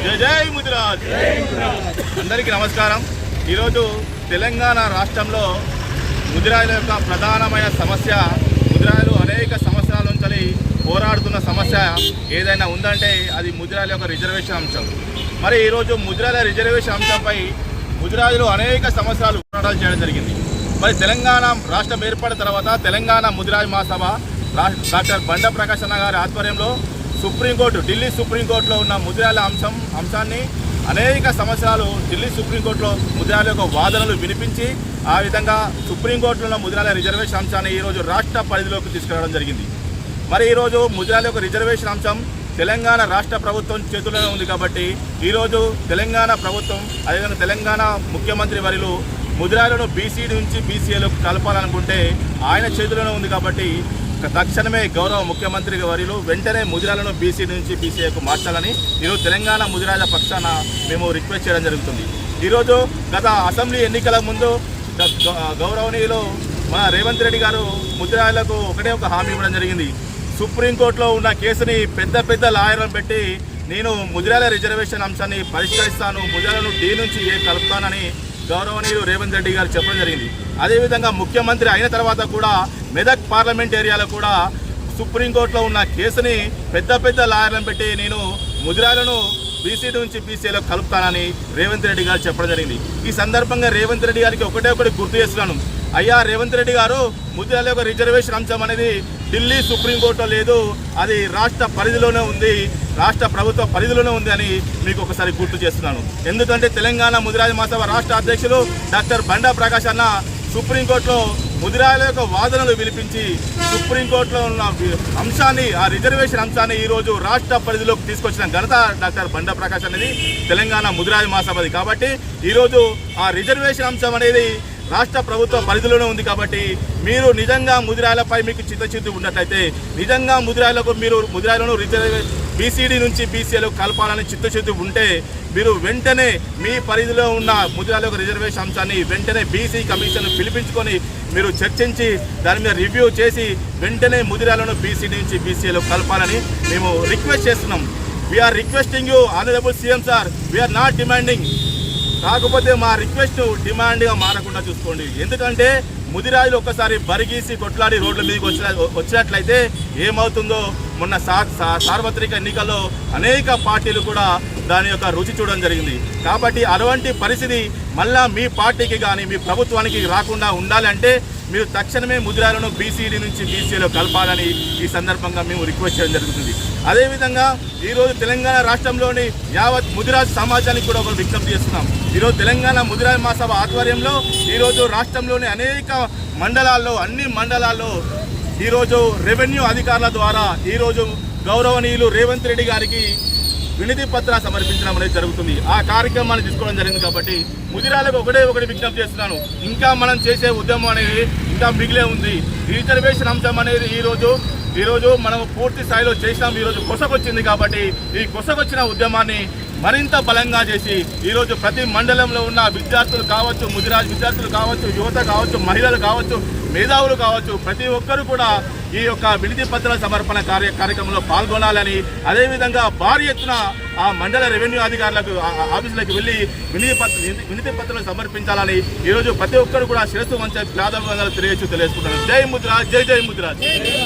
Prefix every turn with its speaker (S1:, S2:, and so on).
S1: జై జై ముదిరాజ్. అందరికీ నమస్కారం. ఈరోజు తెలంగాణ రాష్ట్రంలో ముదిరాజుల యొక్క ప్రధానమైన సమస్య, ముదిరాజులు అనేక సంవత్సరాల నుంచి పోరాడుతున్న సమస్య ఏదైనా ఉందంటే అది ముదిరాజుల యొక్క రిజర్వేషన్ అంశం. మరి ఈరోజు ముదిరాజుల రిజర్వేషన్ అంశంపై ముదిరాజులు అనేక సంవత్సరాలు పోరాటాలు చేయడం జరిగింది. మరి తెలంగాణ రాష్ట్రం ఏర్పడిన తర్వాత తెలంగాణ ముదిరాజు మహాసభ డాక్టర్ బండ ప్రకాష్ అన్న గారి ఆధ్వర్యంలో సుప్రీంకోర్టు, ఢిల్లీ సుప్రీంకోర్టులో ఉన్న ముదిరాజుల అంశాన్ని అనేక సంవత్సరాలు ఢిల్లీ సుప్రీంకోర్టులో ముదిరాజుల యొక్క వాదనలు వినిపించి ఆ విధంగా సుప్రీంకోర్టులో ఉన్న ముదిరాజుల రిజర్వేషన్ అంశాన్ని ఈరోజు రాష్ట్ర పరిధిలోకి తీసుకురావడం జరిగింది. మరి ఈరోజు ముదిరాజుల యొక్క రిజర్వేషన్ అంశం తెలంగాణ రాష్ట్ర ప్రభుత్వం చేతుల్లోనే ఉంది కాబట్టి ఈరోజు తెలంగాణ ప్రభుత్వం అదేవిధంగా తెలంగాణ ముఖ్యమంత్రి వర్యులు ముదిరాజులను బీసీ నుంచి బీసీఏలకు కలపాలనుకుంటే ఆయన చేతుల్లోనే ఉంది కాబట్టి తక్షణమే గౌరవ ముఖ్యమంత్రి వర్యులు వెంటనే ముదిరాజులను బీసీ నుంచి బీసీఏకు మార్చాలని ఈరోజు తెలంగాణ ముదిరాజుల పక్షాన మేము రిక్వెస్ట్ చేయడం జరుగుతుంది. ఈరోజు గత అసెంబ్లీ ఎన్నికల ముందు గౌరవనీయులు మన రేవంత్ రెడ్డి గారు ముదిరాజులకు ఒక హామీ ఇవ్వడం జరిగింది. సుప్రీంకోర్టులో ఉన్న కేసుని పెద్ద లాయర్లను పెట్టి నేను ముదిరాజుల రిజర్వేషన్ అంశాన్ని పరిష్కరిస్తాను, ముదిరాజులను డి నుంచి ఏ కలుపుతానని గౌరవనీయులు రేవంత్ రెడ్డి గారు చెప్పడం జరిగింది. అదేవిధంగా ముఖ్యమంత్రి అయిన తర్వాత కూడా మెదక్ పార్లమెంట్ ఏరియాలో కూడా సుప్రీంకోర్టులో ఉన్న కేసుని పెద్ద లాయర్లను పెట్టి నేను ముదిరాజులను బీసీ నుంచి బీసీలో కలుపుతానని రేవంత్ రెడ్డి గారు చెప్పడం జరిగింది. ఈ సందర్భంగా రేవంత్ రెడ్డి గారికి ఒకటి గుర్తు చేస్తున్నాను. అయ్యా రేవంత్ రెడ్డి గారు, ముదిరాజుల యొక్క రిజర్వేషన్ అంశం అనేది ఢిల్లీ సుప్రీంకోర్టులో లేదు, అది రాష్ట్ర పరిధిలోనే ఉంది, రాష్ట్ర ప్రభుత్వ పరిధిలోనే ఉంది అని మీకు ఒకసారి గుర్తు చేస్తున్నాను. ఎందుకంటే తెలంగాణ ముదిరాజు మహాసభ రాష్ట్ర అధ్యక్షులు డాక్టర్ బండా ప్రకాష్ అన్న సుప్రీంకోర్టులో ముదిరాజుల యొక్క వాదనలు వినిపించి సుప్రీంకోర్టులో ఉన్న అంశాన్ని, ఆ రిజర్వేషన్ అంశాన్ని ఈరోజు రాష్ట్ర పరిధిలోకి తీసుకొచ్చిన ఘనత డాక్టర్ బండా ప్రకాష్ అనేది తెలంగాణ ముదిరాజు మహాసభది. కాబట్టి ఈరోజు ఆ రిజర్వేషన్ అంశం అనేది రాష్ట్ర ప్రభుత్వ పరిధిలోనే ఉంది. కాబట్టి మీరు నిజంగా ముదిరాజులపై మీకు చిత్తశుద్ధి ఉన్నట్లయితే, నిజంగా మీరు ముదిరాజులను బీసీడీ నుంచి బీసీఏలో కలపాలని చిత్తశుద్ధి ఉంటే మీరు వెంటనే మీ పరిధిలో ఉన్న ముదిరాజుల యొక్క రిజర్వేషన్ అంశాన్ని వెంటనే బీసీ కమిషన్ పిలిపించుకొని మీరు చర్చించి దాని మీద రివ్యూ చేసి వెంటనే ముదిరాజులను బీసీడీ నుంచి బీసీఏలో కలపాలని మేము రిక్వెస్ట్ చేస్తున్నాం. We are requesting you honourable CM sir, we are not demanding. కాకపోతే మా రిక్వెస్ట్ డిమాండ్గా మారకుండా చూసుకోండి. ఎందుకంటే ముదిరాజులు ఒక్కసారి బరిగీసి కొట్లాడి రోడ్ల మీదకి వచ్చినట్లయితే ఏమవుతుందో మొన్న సార్వత్రిక ఎన్నికల్లో అనేక పార్టీలు కూడా దాని యొక్క రుచి చూడడం జరిగింది. కాబట్టి అటువంటి పరిస్థితి మళ్ళా మీ పార్టీకి కానీ మీ ప్రభుత్వానికి రాకుండా ఉండాలంటే మీరు తక్షణమే ముదిరాజులను బీసీడీ నుంచి బీసీలో కలపాలని ఈ సందర్భంగా మేము రిక్వెస్ట్ చేయడం జరుగుతుంది. అదేవిధంగా ఈరోజు తెలంగాణ రాష్ట్రంలోని యావత్ ముదిరాజు సమాజానికి కూడా ఒక విజ్ఞప్తి చేస్తున్నాం. ఈరోజు తెలంగాణ ముదిరాజు మహాసభ ఆధ్వర్యంలో ఈరోజు రాష్ట్రంలోని అనేక మండలాల్లో, అన్ని మండలాల్లో ఈరోజు రెవెన్యూ అధికారుల ద్వారా ఈరోజు గౌరవనీయులు రేవంత్ రెడ్డి గారికి వినతి పత్ర సమర్పించడం అనేది జరుగుతుంది. ఆ కార్యక్రమాన్ని తీసుకోవడం జరిగింది. కాబట్టి ముదిరాలకు ఒకటి విజ్ఞప్తి చేస్తున్నాను, ఇంకా మనం చేసే ఉద్యమం అనేది ఇంకా మిగిలే ఉంది. రిజర్వేషన్ అంశం అనేది ఈరోజు మనం పూర్తి స్థాయిలో చేసినాం. ఈరోజు కొసకొచ్చింది. కాబట్టి ఈ కొసకొచ్చిన ఉద్యమాన్ని మరింత బలంగా చేసి ఈరోజు ప్రతి మండలంలో ఉన్న విద్యార్థులు కావచ్చు, ముదిరాజు విద్యార్థులు కావచ్చు, యువత కావచ్చు, మహిళలు కావచ్చు, మేధావులు కావచ్చు, ప్రతి ఒక్కరు కూడా ఈ యొక్క వినతి పత్రాల సమర్పణ కార్యక్రమంలో పాల్గొనాలని, అదేవిధంగా భారీ ఎత్తున ఆ మండల రెవెన్యూ అధికారులకు ఆఫీసులకు వెళ్ళి వినతి పత్రాలు సమర్పించాలని ఈరోజు ప్రతి ఒక్కరు కూడా శిరస్సు వంచే ప్రాధాన్యతలు తెలియజేసుకుంటున్నారు. జై ముదిరాజ్, జై జై ముదిరాజ్.